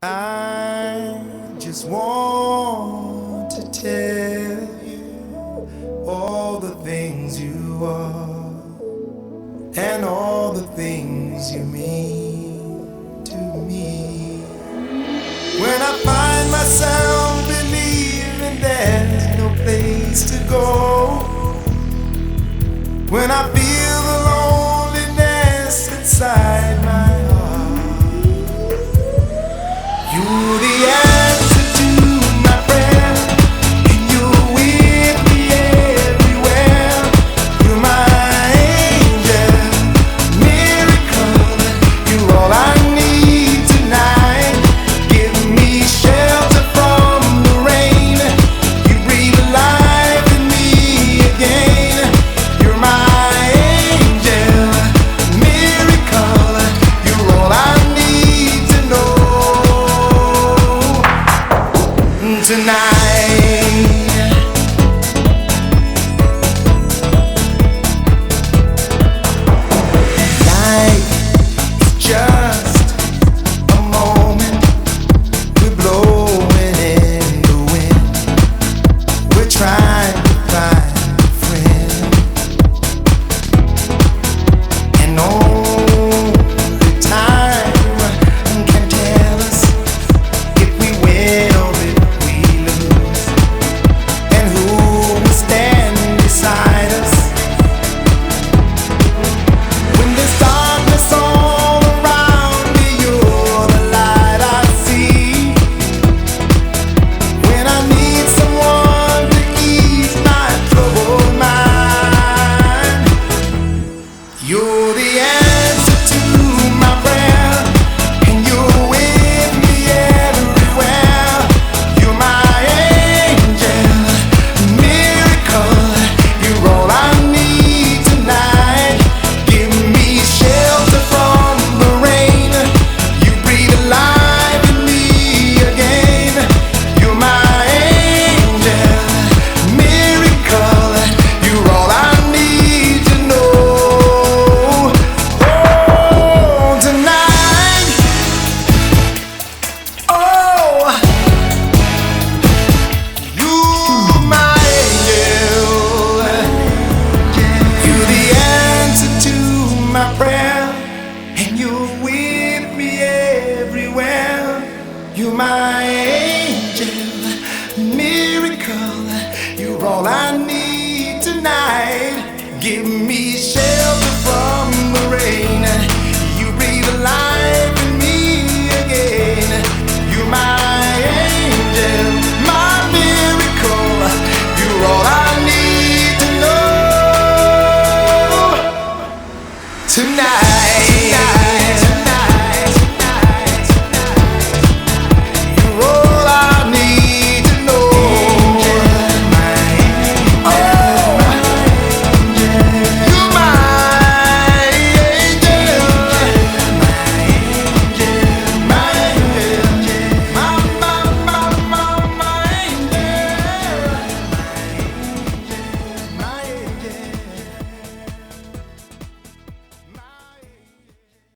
I just want to tell you all the things you are and all the things you mean to me. When I find myself believing there's no place to go, when I feel the loneliness inside my heart, you're the answer to my prayer, and you're with me everywhere. You're my angel, miracle. You're all I need tonight. Give me shelter from the rain. You breathe life in me again. You're my angel, miracle. You're all I need to know tonight. Life is just a moment. We're blowing in the wind. We're trying to find a friend, and only time can tell us if we win or if we lose, and who will stand beside us when there's darkness all around me. You're the light I see when I need someone to ease my troubled mind. You're the answer to my prayer, and you're with me everywhere. You're my angel, miracle. You're all I need tonight. Give me shelter from the rain. You breathe life in me again. You're my angel, miracle. You're all I need to know. Oh, tonight. Oh, you're my angel. You're the answer to my prayer, and you're with me everywhere. You're my angel, miracle. You're all I need tonight. Give me shelter from the rain. You breathe life in me again. You're my angel, my miracle. You're all I need to know tonight.